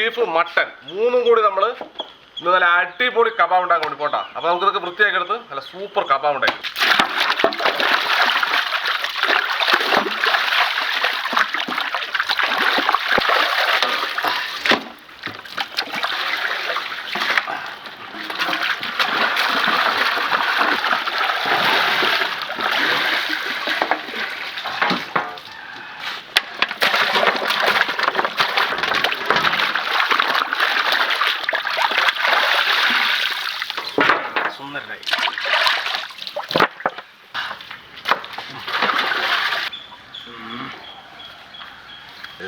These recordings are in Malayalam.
ബീഫ്, മട്ടൺ മൂന്നും കൂടി നമ്മൾ ഇന്ന് നല്ല അടിപൊളി കബാബ് ഉണ്ടാക്കാൻ വേണ്ടി പോട്ടാ. അപ്പോൾ നമുക്ക് ഇതൊക്കെ വൃത്തിയാക്കി എടുത്ത് നല്ല സൂപ്പർ കബാബ് ഉണ്ടാക്കി.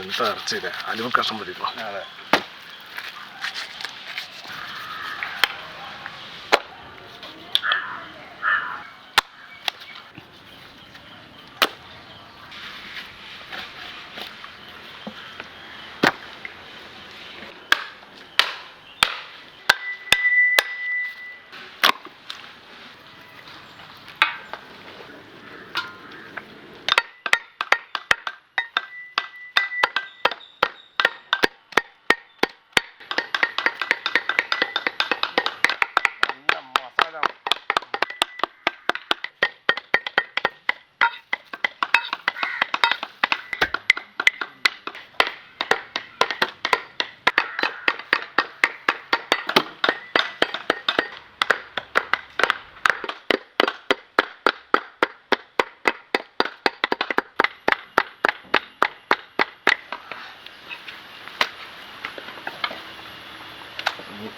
എന്താ ഇറച്ചിയില്ല അലുവ കഷ്ണം പറ്റിട്ടോ. അതെ,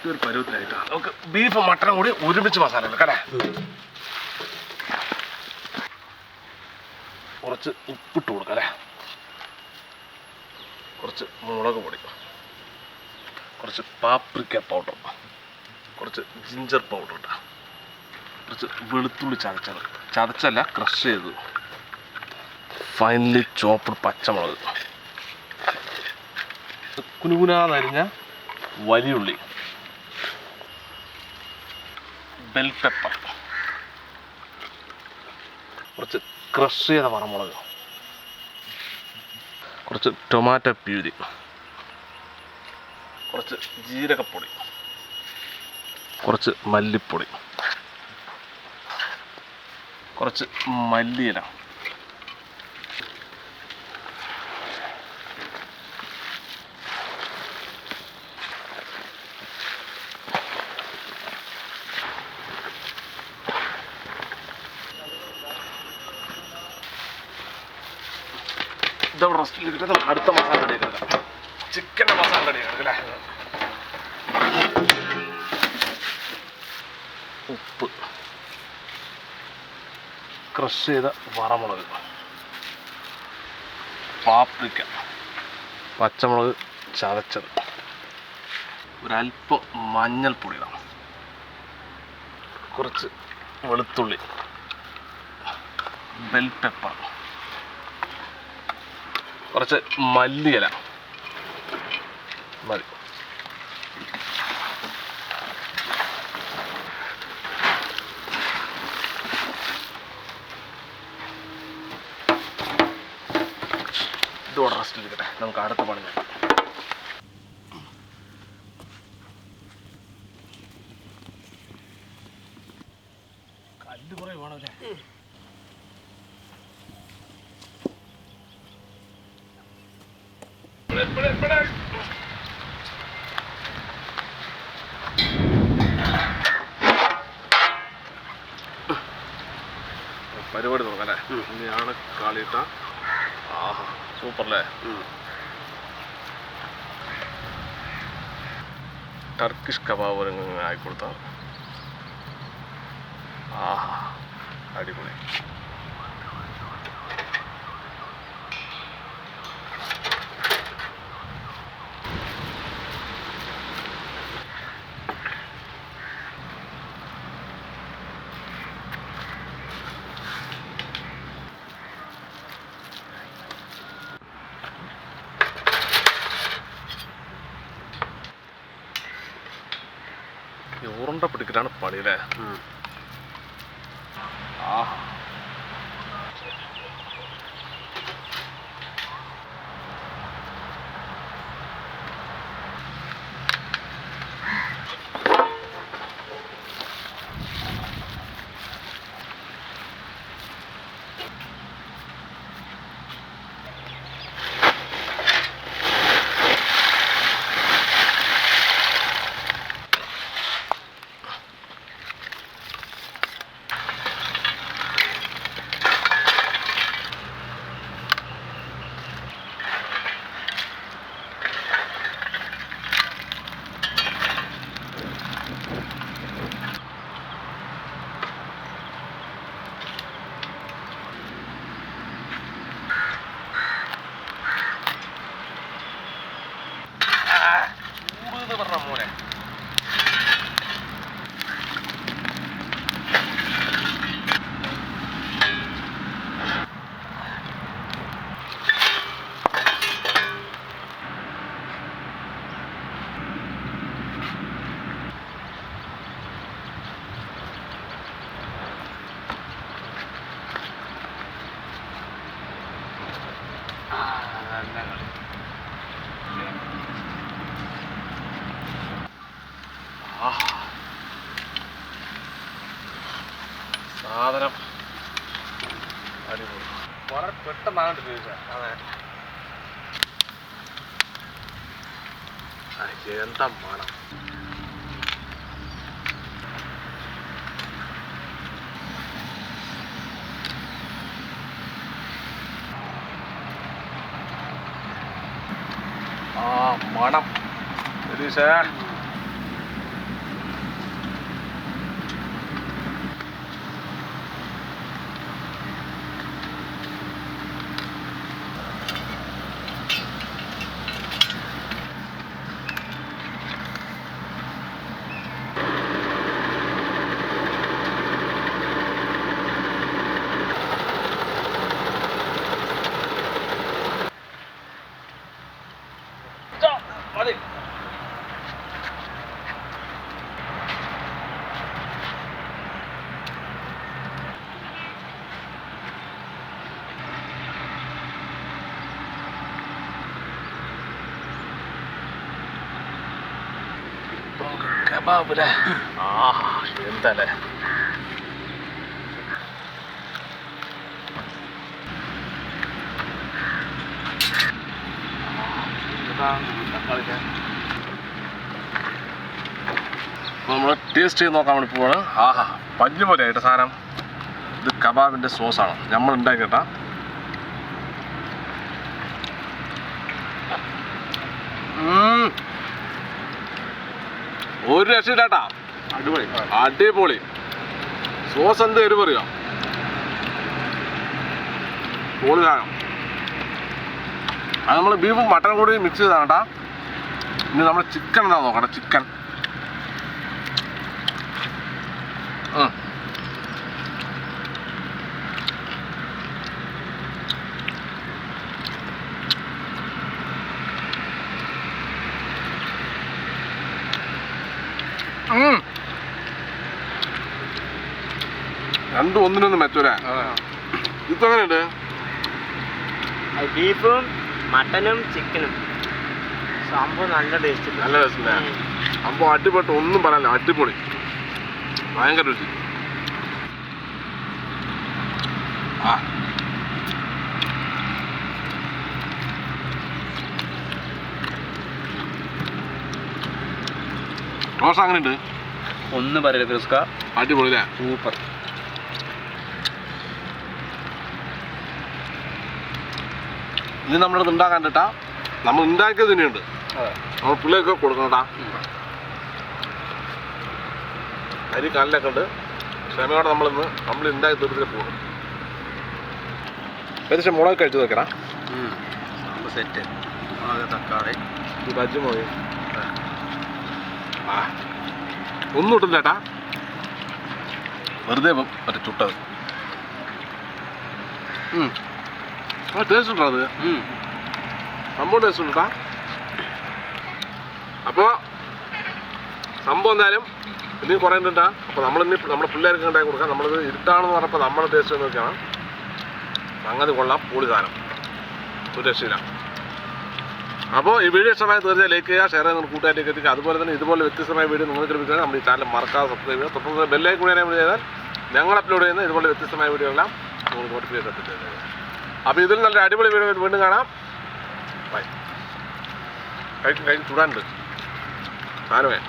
ഒരു പരുവത്തിലായിട്ടാ. നമുക്ക് ബീഫ് മട്ടനും കൂടി ഒരുമിച്ച് മസാല എടുക്കല്ലേ. കുറച്ച് ഉപ്പിട്ട് കൊടുക്കല്ലേ, കുറച്ച് മുളക് പൊടി, കുറച്ച് പാപ്രിക്ക പൗഡർ, കുറച്ച് ജിഞ്ചർ പൗഡർ ഇട്ടാ, കുറച്ച് വെളുത്തുള്ളി ചതച്ചല്ല ക്രഷ് ചെയ്ത്, ഫൈനലി ചോപ്പ് പച്ചമുളക്, കുനുകുനാന്നരിഞ്ഞ വലിയുള്ളി, ബെൽ പെപ്പർ, കുറച്ച് ക്രഷ് ചെയ്ത വറമുളക്, കുറച്ച് ടൊമാറ്റോ പ്യൂരി, കുറച്ച് ജീരകപ്പൊടി, കുറച്ച് മല്ലിപ്പൊടി, കുറച്ച് മല്ലിയില, ഇതവിടെ റെസ്റ്റിലിട്ട് നമുക്ക് അടുത്ത മസാല റെഡി എടുക്കാം. ചിക്കൻ്റെ മസാല റെഡി എടുക്കാം അല്ലേ. ഉപ്പ്, ക്രഷ് ചെയ്ത വറമുളക്, പാപ്രിക്ക, പച്ചമുളക് ചതച്ചത്, ഒരല്പം മഞ്ഞൾപ്പൊടി ഇടാം, കുറച്ച് വെളുത്തുള്ളി, ബെൽ പെപ്പർ, കുറച്ച് മല്ലിയില മതി. ഇതോടെ റെസ്റ്റ് എടുക്കട്ടെ, നമുക്ക് അടുത്ത പണി നോക്കാം. കല്ല് കുറേ വേണമല്ലേ. പരിപാടി നോക്കാം അല്ലേ. ഇനിയാണ് കാളിയിട്ട. ആഹാ സൂപ്പർ അല്ലേ. ടർക്കിഷ് കബാബ് ആയിക്കൊടുത്ത. ആഹാ അടിപൊളി. ഉരുണ്ട പിടിക്കലാണ് പണി അല്ലേ. ആഹാ സാധനം അടിപൊളി. വളരെ പെട്ടെന്നാണ് ചോദിച്ചാൽ. അതെ. എന്താ മണം. മണം രതീഷേ. മതി. കബാബ് എന്തല്ലേ. നമ്മൾ ടേസ്റ്റ് ചെയ്ത് നോക്കാൻ വേണ്ടി പോവാണ്. ആഹാ, പഞ്ഞു പോലെ ആയിട്ട് സാധനം. ഇത് കബാബിൻ്റെ സോസാണ് നമ്മൾ ഉണ്ടാക്കിയിട്ടാ. ഒരു രക്ഷയില്ലാട്ടാ. അടിപൊളി അടിപൊളി സോസ്. എന്ത് എരിവ് പറയുക. പൊളി സാധനം. അത് നമ്മൾ ബീഫും മട്ടനും കൂടി മിക്സ് ചെയ്താണ് കേട്ടാ. ഇനി നമ്മൾ ചിക്കൻ എന്താ നോക്കട്ടെ. ചിക്കൻ രണ്ടും ഒന്നിനൊന്നും മെച്ചൂല. ഇതെങ്ങനെയുണ്ട്? ബീഫും മട്ടനും ചിക്കനും സംഭവം നല്ല ടേസ്റ്റ്. നല്ല രസമില്ലേ? സംഭവം അടിപൊളി. ഒന്നും പറയാനില്ല. അടിപൊളി. ഭയങ്കര രുചി. റോസ് അങ്ങനെയുണ്ട്. ഒന്നും പറയില്ല ക്രിസ്ക. അടിപൊളി അല്ലേ? സൂപ്പർ. ഇനി നമ്മളിത് ഉണ്ടാക്കാൻ കേട്ടാ. നമ്മൾ ഉണ്ടാക്കിയത് തന്നെയുണ്ട്. നമ്മൾ പിള്ളേർക്ക് കൊടുക്കണട്ടാ. അരി കല്ലൊക്കെ ഉണ്ട്. ക്ഷമയോടെ നമ്മൾ ഉണ്ടാക്കി തീർത്തിട്ട് പോകും. ഏകദേശം മുളക് കഴിച്ചു നോക്കടാ. സെറ്റ്. മുളക്, തക്കാളി, ഈ ബജ്ജി മുളക്. ഒന്നും ഇട്ടില്ല ചേട്ടാ. വെറുതെ മറ്റേ ചുട്ടത്. ടേസ്റ്റ് ഉണ്ടോ അത്? സംഭവം ടേസ്റ്റ് ഉണ്ട് കേട്ടാ. അപ്പോൾ സംഭവം എന്തായാലും ഇനിയും കുറേ ഉണ്ടാ. അപ്പോൾ നമ്മളിനി നമ്മുടെ പിള്ളേർക്ക് ഉണ്ടാക്കി കൊടുക്കാം. നമ്മളിത് ഇരുട്ടാണെന്ന് പറഞ്ഞപ്പോൾ നമ്മുടെ ടേസ്റ്റ് നോക്കിയാണ്. സംഗതി കൊള്ളാം. പൊളി സാധനം. ഒരു രക്ഷയില്ല. അപ്പോൾ ഈ വീഡിയോ ഇഷ്ടമായി തീർച്ചയായും ലൈക്ക് ചെയ്യുക, ഷെയർ ചെയ്യുന്ന കൂട്ടുകാരിലേക്ക് എത്തിക്കുക. അതുപോലെ തന്നെ ഇതുപോലെ വ്യത്യസ്തമായ വീഡിയോ നിങ്ങൾക്ക് ലഭിക്കുകയാണ്. നമ്മുടെ ഈ ചാനൽ മറക്കാതെ സബ്സ്ക്രൈബ് ചെയ്യുക. തൊട്ടുള്ള ബെല്ലൈക്കൺ കൂടി എനേബിൾ ചെയ്താൽ ഞങ്ങൾ അപ്ലോഡ് ചെയ്യുന്ന ഇതുപോലെ വ്യത്യസ്തമായ വീഡിയോ എല്ലാം നിങ്ങൾക്ക് നോട്ടിഫിക്കേഷൻ എത്തിച്ചേരുന്നത്. അപ്പോൾ ഇതിൽ നല്ല അടിപൊളി വീഡിയോ വീണ്ടും കാണാം. ബൈ. കഴിക്കും ചൂടാനുണ്ട് സാധനമേ.